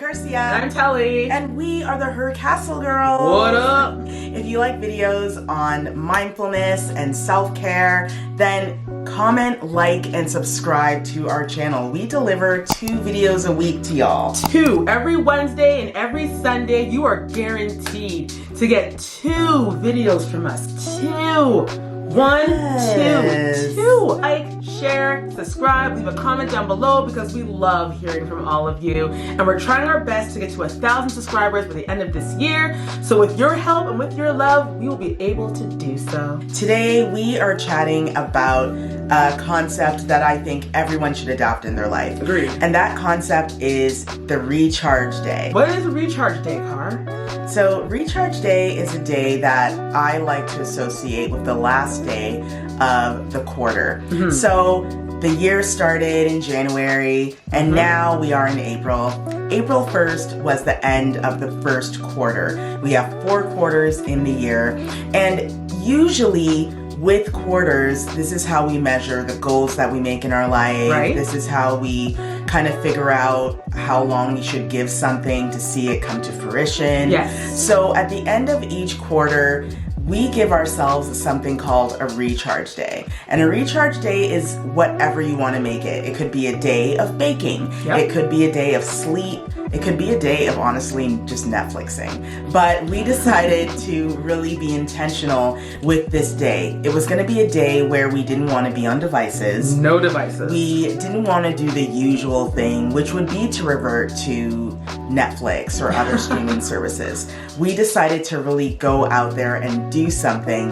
Garcia. And I'm Telly. And we are the Her Castle Girls. What up? If you like videos on mindfulness and self-care, then comment, like, and subscribe to our channel. We deliver 2 videos a week to y'all. 2. Every Wednesday and every Sunday, you are guaranteed to get 2 videos from us. 2. 1, Yes. 2. Like, share, subscribe, leave a comment down below because we love hearing from all of you. And we're trying our best to get to 1,000 subscribers by the end of this year. So with your help and with your love, we will be able to do so. Today we are chatting about a concept that I think everyone should adopt in their life. Agreed. And that concept is the recharge day. What is a recharge day, Car? So recharge day is a day that I like to associate with the last day of the quarter. Mm-hmm. So the year started in January and now we are in April. April 1st was the end of the first quarter. We have 4 quarters in the year, and usually with quarters, this is how we measure the goals that we make in our life. Right. This is how we kind of figure out how long we should give something to see it come to fruition. Yes. So at the end of each quarter, we give ourselves something called a recharge day. And a recharge day is whatever you want to make it. It could be a day of baking. Yep. It could be a day of sleep. It could be a day of honestly just Netflixing. But we decided to really be intentional with this day. It was going to be a day where we didn't want to be on devices. No devices. We didn't want to do the usual thing, which would be to revert to Netflix or other streaming services. We decided to really go out there and do something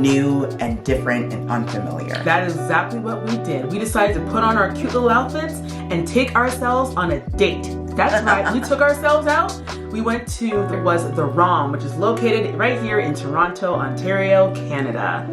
new and different and unfamiliar. That is exactly what we did. We decided to put on our cute little outfits and take ourselves on a date. That's right, we took ourselves out. We went to, the ROM, which is located right here in Toronto, Ontario, Canada.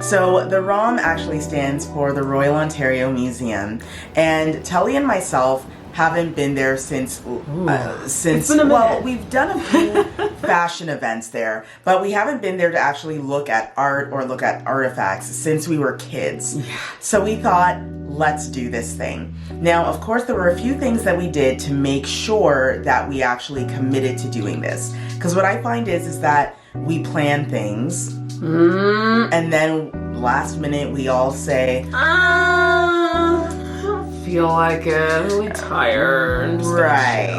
So the ROM actually stands for the Royal Ontario Museum, and Telly and myself haven't been there since It's been a minute. Well, we've done a few fashion events there, but we haven't been there to actually look at art or look at artifacts since we were kids. Yeah. So we thought, let's do this thing. Now, of course, there were a few things that we did to make sure that we actually committed to doing this. Because what I find is that we plan things, and then last minute we all say, I don't feel like it. I'm really tired. right.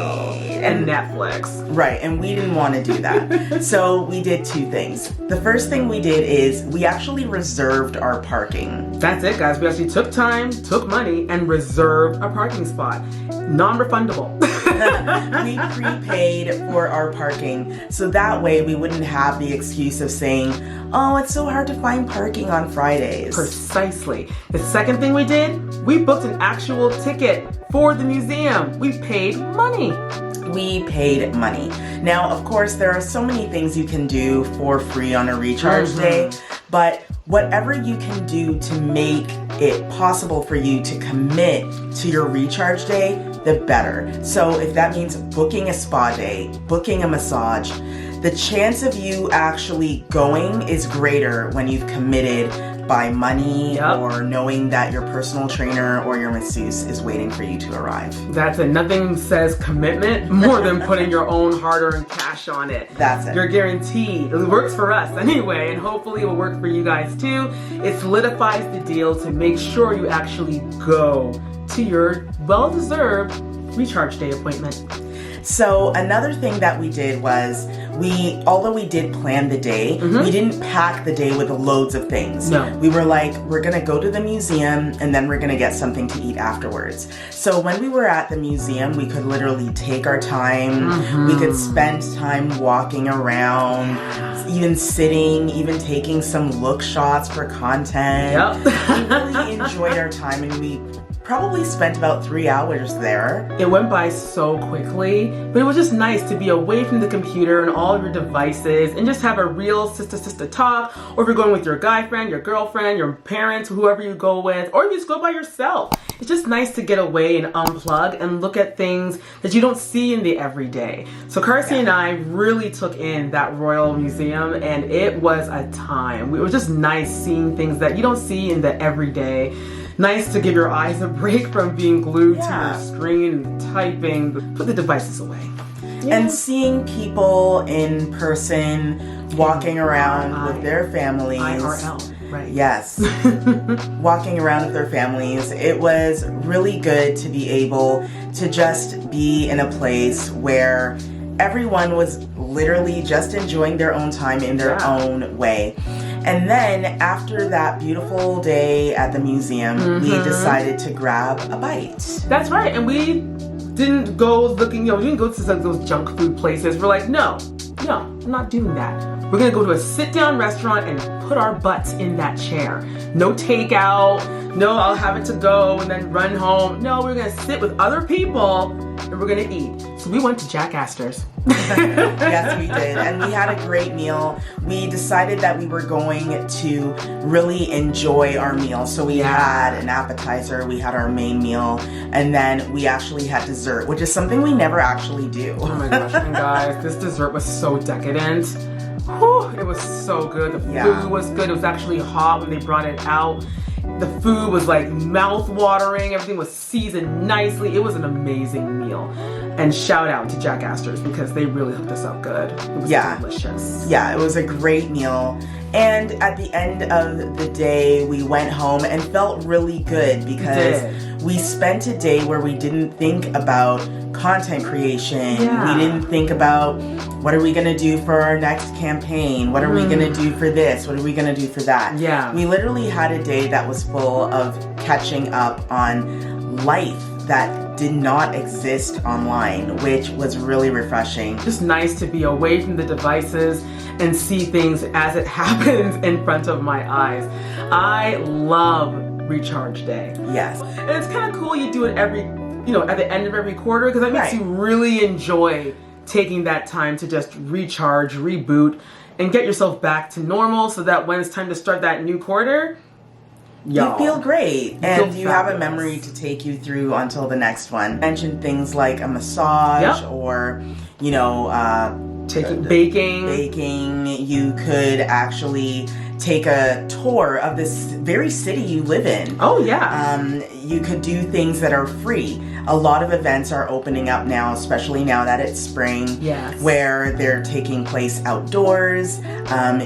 And Netflix. Right, and we didn't want to do that. So we did 2 things. The first thing we did is we actually reserved our parking. That's it, guys. We actually took time, took money, and reserved a parking spot. Non-refundable. We prepaid for our parking, so that way we wouldn't have the excuse of saying, oh, it's so hard to find parking on Fridays. Precisely. The second thing we did, we booked an actual ticket for the museum. We paid money. We paid money. Now, of course, there are so many things you can do for free on a recharge day, but whatever you can do to make it possible for you to commit to your recharge day, the better. So if that means booking a spa day, booking a massage, the chance of you actually going is greater when you've committed by money or knowing that your personal trainer or your masseuse is waiting for you to arrive. That's it. Nothing says commitment more than putting your own hard-earned cash on it. That's it. You're guaranteed. It works for us anyway, and hopefully it will work for you guys too. It solidifies the deal to make sure you actually go to your well-deserved recharge day appointment. So another thing that we did was although we did plan the day, we didn't pack the day with loads of things. No. We were like, we're gonna go to the museum and then we're gonna get something to eat afterwards. So when we were at the museum, we could literally take our time. We could spend time walking around, even sitting, even taking some look shots for content. We really enjoyed our time, and we probably spent about 3 hours there. It went by so quickly, but it was just nice to be away from the computer and all of your devices and just have a real sister talk, or if you're going with your guy friend, your girlfriend, your parents, whoever you go with, or you just go by yourself. It's just nice to get away and unplug and look at things that you don't see in the everyday. So Carson and I really took in that Royal Museum, and it was a time. It was just nice seeing things that you don't see in the everyday. nice to give your eyes a break from being glued to Yeah. your screen and typing. Put the devices away. And seeing people in person, walking around with their families. IRL, right? Yes. Walking around with their families. It was really good to be able to just be in a place where everyone was literally just enjoying their own time in their own way. And then after that beautiful day at the museum, we decided to grab a bite. That's right. And we didn't go looking, we didn't go to some of those junk food places. We're like, no, I'm not doing that. We're gonna go to a sit-down restaurant and put our butts in that chair. No takeout, no I'll have it to go and then run home. No, we're gonna sit with other people and we're gonna eat. So we went to Jack Astor's. Yes, we did. And we had a great meal. We decided that we were going to really enjoy our meal. So we had an appetizer, we had our main meal, and then we actually had dessert, which is something we never actually do. Oh my gosh, and guys, this dessert was so decadent. Whew, it was so good. The food was good. It was actually hot when they brought it out. The food was like mouth-watering. Everything was seasoned nicely. It was an amazing meal. And shout out to Jack Astor's because they really hooked us up good. It was delicious. Yeah, it was a great meal. And at the end of the day, we went home and felt really good because we spent a day where we didn't think about content creation. We didn't think about what are we going to do for our next campaign? What are we going to do for this? What are we going to do for that? Yeah. We literally had a day that was full of catching up on life that did not exist online, which was really refreshing. Just nice to be away from the devices and see things as it happens in front of my eyes. I love Recharge Day. Yes. And it's kind of cool you do it every, at the end of every quarter because that makes you really enjoy taking that time to just recharge, reboot, and get yourself back to normal so that when it's time to start that new quarter, you feel great and you have a fabulous. memory to take you through until the next one. Mention things like a massage or, baking. You could actually take a tour of this very city you live in. Oh yeah. You could do things that are free. A lot of events are opening up now, especially now that it's spring, where they're taking place outdoors.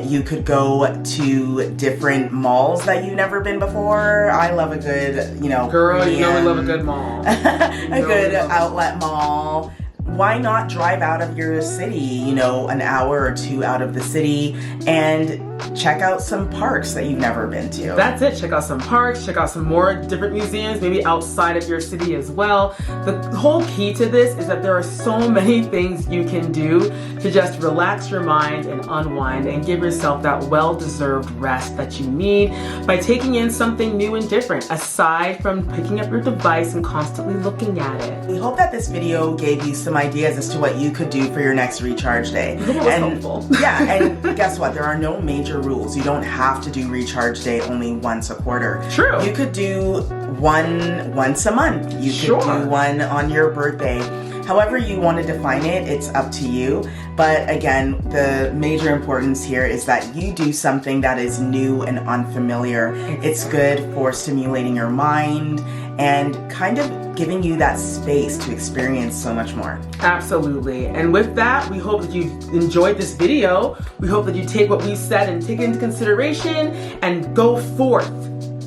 You could go to different malls that you've never been before. I love a good, Girl, we love a good mall. A good outlet mall. Why not drive out of your city, an hour or two out of the city and check out some parks that you've never been to. That's it. Check out some parks, check out some more different museums, maybe outside of your city as well. The whole key to this is that there are so many things you can do to just relax your mind and unwind and give yourself that well-deserved rest that you need by taking in something new and different, aside from picking up your device and constantly looking at it. We hope that this video gave you some ideas as to what you could do for your next Recharge Day. It was helpful. Yeah, and guess what? There are no major rules. You don't have to do Recharge Day only once a quarter. True. You could do one once a month. You could do one on your birthday. However you want to define it, it's up to you. But again, the major importance here is that you do something that is new and unfamiliar. It's good for stimulating your mind and kind of giving you that space to experience so much more. Absolutely. And with that, we hope that you enjoyed this video. We hope that you take what we said and take it into consideration and go forth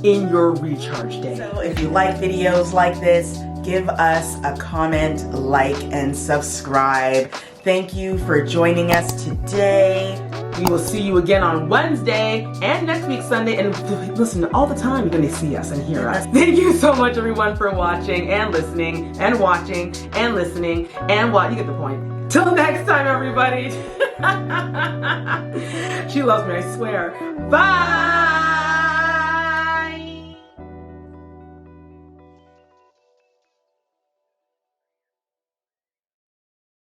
in your Recharge Day. So if you like videos like this, give us a comment, like, and subscribe. Thank you for joining us today. We will see you again on Wednesday and next week Sunday. And listen, all the time you're going to see us and hear us. Thank you so much, everyone, for watching and listening and watching and listening and what you get the point. Till next time, everybody. She loves me, I swear. Bye.